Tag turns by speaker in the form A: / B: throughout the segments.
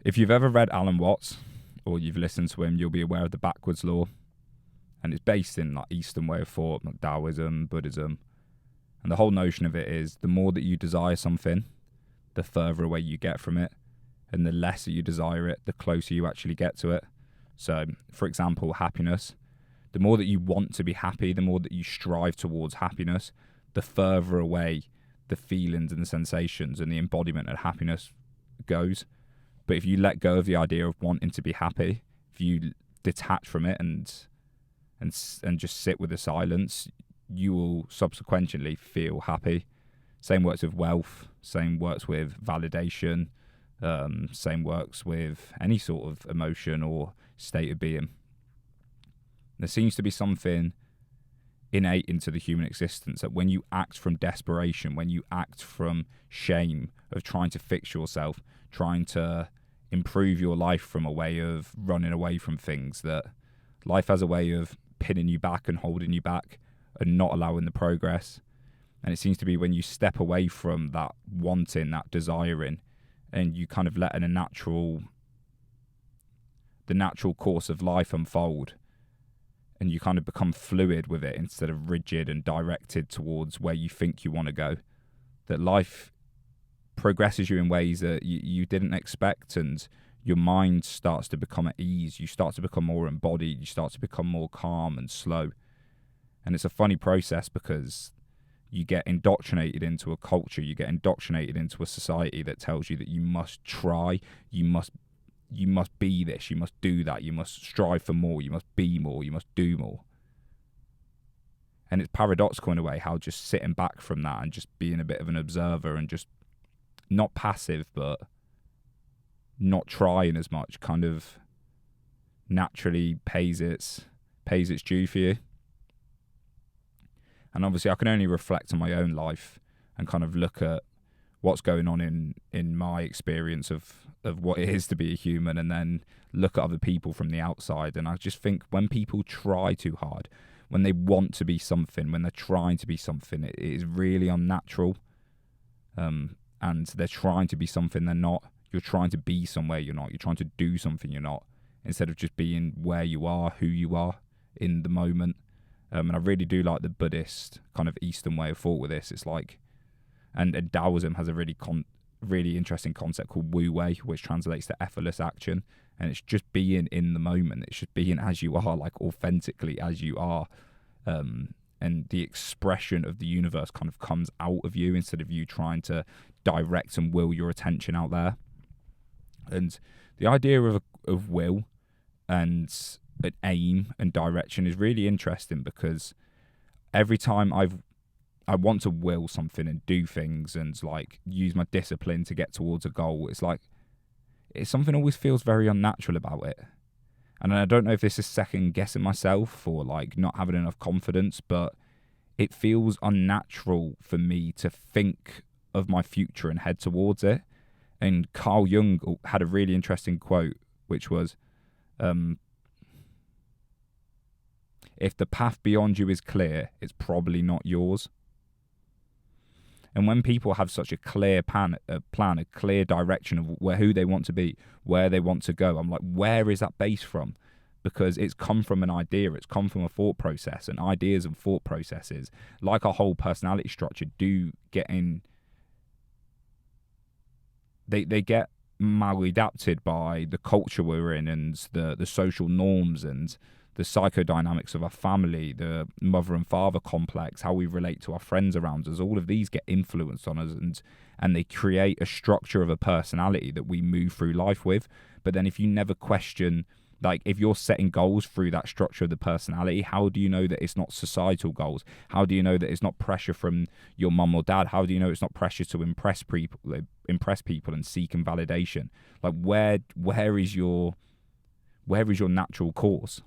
A: If you've ever read Alan Watts or you've listened to him, you'll be aware of the backwards law. And it's based in like Eastern way of thought, like Taoism, Buddhism. And the whole notion of it is the more that you desire something, the further away you get from it. And the less that you desire it, the closer you actually get to it. So, for example, happiness. The more that you want to be happy, the more that you strive towards happiness, the further away the feelings and the sensations and the embodiment of happiness goes. But if you let go of the idea of wanting to be happy, if you detach from it and just sit with the silence, you will subsequently feel happy. Same works with wealth, same works with validation, same works with any sort of emotion or state of being. There seems to be something innate into the human existence that when you act from desperation, when you act from shame of trying to fix yourself, trying to improve your life from a way of running away from things, that life has a way of pinning you back and holding you back and not allowing the progress. And it seems to be when you step away from that wanting, that desiring, and you kind of let the natural course of life unfold, and you kind of become fluid with it instead of rigid and directed towards where you think you want to go, that life progresses you in ways that you didn't expect, and your mind starts to become at ease. You start to become more embodied. You start to become more calm and slow. And it's a funny process because you get indoctrinated into a culture, you get indoctrinated into a society that tells you that you must try, you must be this, you must do that, you must strive for more, you must be more, you must do more. And it's paradoxical in a way how just sitting back from that and just being a bit of an observer and just not passive but not trying as much kind of naturally pays its due for you. And obviously I can only reflect on my own life and kind of look at what's going on in my experience of what it is to be a human, and then look at other people from the outside. And I just think when people try too hard, when they want to be something, when they're trying to be something, it is really unnatural. And they're trying to be something they're not. You're trying to be somewhere you're not. You're trying to do something you're not, instead of just being where you are, who you are in the moment. And I really do like the Buddhist kind of Eastern way of thought with this. It's like, and Taoism has a really interesting concept called Wu Wei, which translates to effortless action. And it's just being in the moment. It's just being as you are, like authentically as you are. And the expression of the universe kind of comes out of you instead of you trying to direct and will your attention out there. And the idea of will and an aim and direction is really interesting, because every time I want to will something and do things and like use my discipline to get towards a goal, it's something always feels very unnatural about it. And I don't know if this is second guessing myself or like not having enough confidence, but it feels unnatural for me to think of my future and head towards it. And Carl Jung had a really interesting quote, which was, if the path beyond you is clear, it's probably not yours. And when people have such a clear plan, a clear direction of who they want to be, where they want to go, I'm like, where is that base from? Because it's come from an idea, it's come from a thought process, and ideas and thought processes, like our whole personality structure, do get in. They get maladapted by the culture we're in and the social norms and the psychodynamics of our family, the mother and father complex, how we relate to our friends around us. All of these get influenced on us, and they create a structure of a personality that we move through life with. But then if you never question, like if you're setting goals through that structure of the personality, how do you know that it's not societal goals? How do you know that it's not pressure from your mum or dad? How do you know it's not pressure to impress people and seeking validation? Like where is your natural course?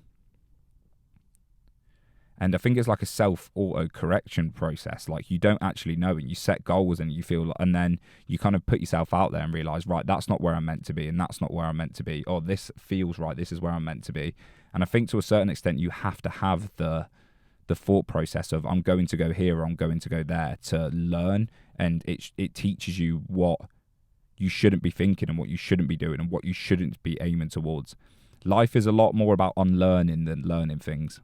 A: And I think it's like a self-auto-correction process. Like you don't actually know, and you set goals and you feel, and then you kind of put yourself out there and realize, right, that's not where I'm meant to be, and that's not where I'm meant to be. Or this feels right, this is where I'm meant to be. And I think to a certain extent, you have to have the thought process of I'm going to go here or I'm going to go there to learn. And it teaches you what you shouldn't be thinking and what you shouldn't be doing and what you shouldn't be aiming towards. Life is a lot more about unlearning than learning things.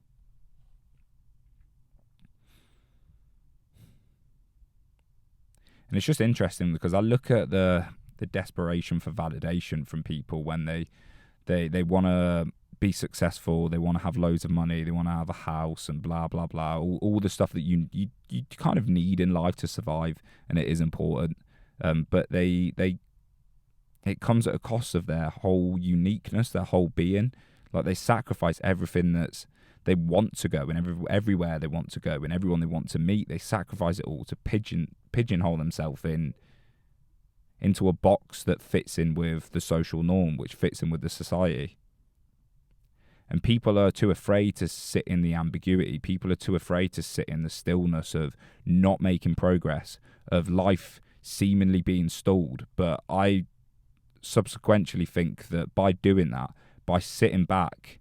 A: And it's just interesting because I look at the desperation for validation from people when they want to be successful, they want to have loads of money, they want to have a house and blah blah blah, all the stuff that you kind of need in life to survive, and it is important. But it comes at a cost of their whole uniqueness, their whole being. Like they sacrifice everything that's they want to go, and everywhere they want to go, and everyone they want to meet, they sacrifice it all to pigeonhole themselves into a box that fits in with the social norm, which fits in with the society. And people are too afraid to sit in the ambiguity. People are too afraid to sit in the stillness of not making progress, of life seemingly being stalled. But I subsequently think that by doing that, by sitting back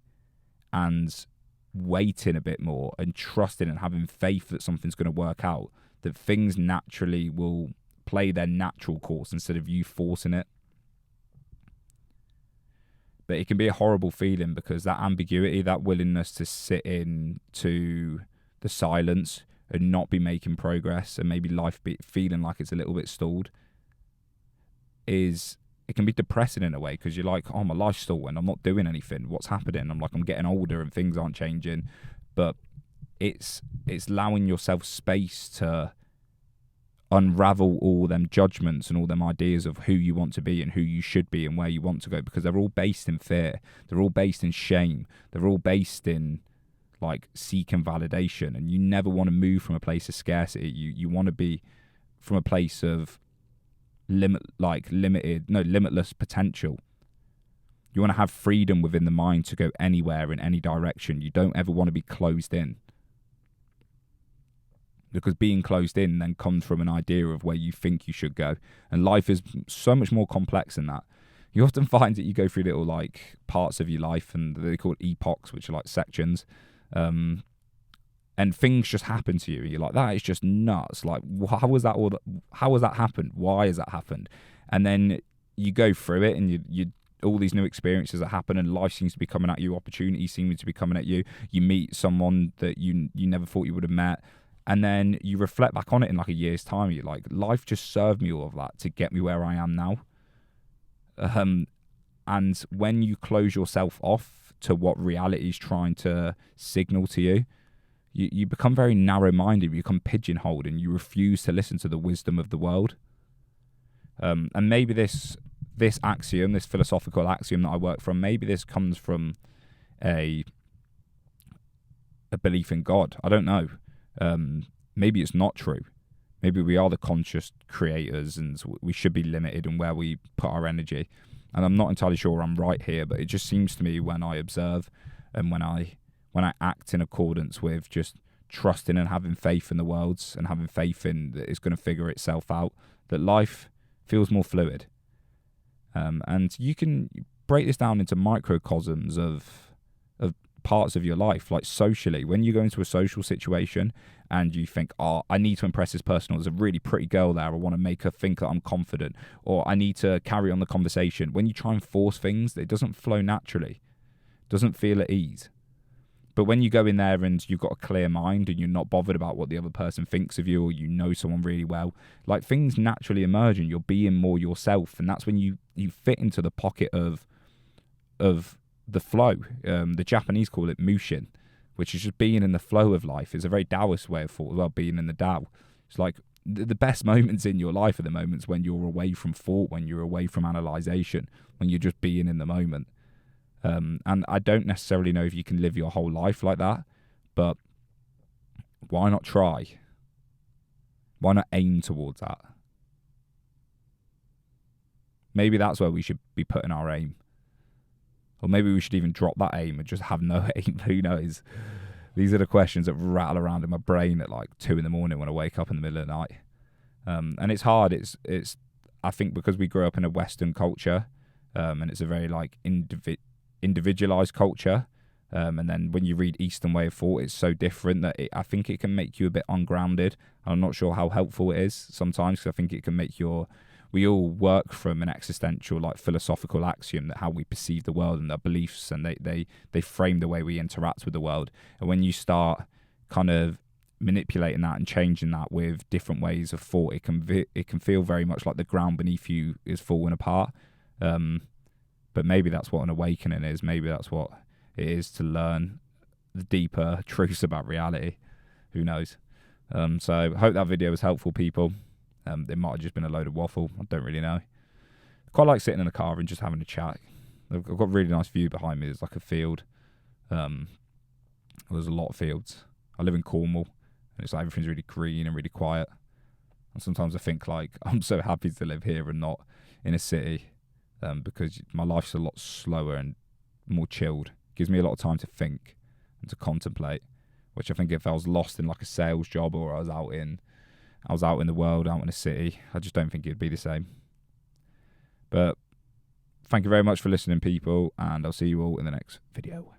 A: and waiting a bit more and trusting and having faith that something's going to work out, that things naturally will play their natural course instead of you forcing it. But it can be a horrible feeling because that ambiguity, that willingness to sit in to the silence and not be making progress, and maybe life be feeling like it's a little bit stalled, it can be depressing in a way, because you're like, oh, my life's stalling, I'm not doing anything, what's happening? I'm getting older and things aren't changing. But it's allowing yourself space to unravel all them judgments and all them ideas of who you want to be and who you should be and where you want to go, because they're all based in fear, they're all based in shame, they're all based in like seeking validation. And you never want to move from a place of scarcity. You want to be from a place of limitless potential. You want to have freedom within the mind to go anywhere in any direction. You don't ever want to be closed in, because being closed in then comes from an idea of where you think you should go. And life is so much more complex than that. You often find that you go through little like parts of your life, and they're called epochs, which are like sections, and things just happen to you. You're like, that is just nuts. Like, how has that happened? Why has that happened? And then you go through it, and you all these new experiences that happen, and life seems to be coming at you, opportunities seem to be coming at you. You meet someone that you never thought you would have met. And then you reflect back on it in like a year's time. You're like, life just served me all of that to get me where I am now. And when you close yourself off to what reality is trying to signal to you, you become very narrow-minded, you become pigeonholed, and you refuse to listen to the wisdom of the world. And maybe this axiom, this philosophical axiom that I work from, maybe this comes from a belief in God. I don't know. Maybe it's not true. Maybe we are the conscious creators and we should be limited in where we put our energy. And I'm not entirely sure I'm right here, but it just seems to me when I observe and when I act in accordance with just trusting and having faith in the worlds and having faith in that it's going to figure itself out, that life feels more fluid. And you can break this down into microcosms of parts of your life, like socially. When you go into a social situation and you think, oh, I need to impress this person, or there's a really pretty girl there, I want to make her think that I'm confident, or I need to carry on the conversation. When you try and force things, it doesn't flow naturally, doesn't feel at ease. But when you go in there and you've got a clear mind and you're not bothered about what the other person thinks of you, or you know someone really well, like things naturally emerge and you're being more yourself. And that's when you fit into the pocket of the flow. The Japanese call it mushin, which is just being in the flow of life. It's a very Taoist way of thought as well, being in the Tao. It's like the best moments in your life are the moments when you're away from thought, when you're away from analysation, when you're just being in the moment. And I don't necessarily know if you can live your whole life like that, but why not try? Why not aim towards that? Maybe that's where we should be putting our aim. Or maybe we should even drop that aim and just have no aim. Who knows? These are the questions that rattle around in my brain at like 2 a.m. when I wake up in the middle of the night. And it's hard. It's I think because we grew up in a Western culture, and it's a very like individualized culture. And then when you read Eastern way of thought, it's so different that I think it can make you a bit ungrounded. I'm not sure how helpful it is sometimes, because I think it can make your we all work from an existential, like, philosophical axiom that how we perceive the world and our beliefs, and they frame the way we interact with the world. And when you start kind of manipulating that and changing that with different ways of thought, it can feel very much like the ground beneath you is falling apart. But maybe that's what an awakening is. Maybe that's what it is to learn the deeper truths about reality. Who knows? So I hope that video was helpful, people. It might have just been a load of waffle. I don't really know. I quite like sitting in the car and just having a chat. I've got a really nice view behind me. There's like a field. There's a lot of fields. I live in Cornwall, and it's like everything's really green and really quiet. And sometimes I think, like, I'm so happy to live here and not in a city, because my life's a lot slower and more chilled. It gives me a lot of time to think and to contemplate, which I think if I was lost in like a sales job, or I was out in the world, out in a city, I just don't think it'd be the same. But thank you very much for listening, people, and I'll see you all in the next video.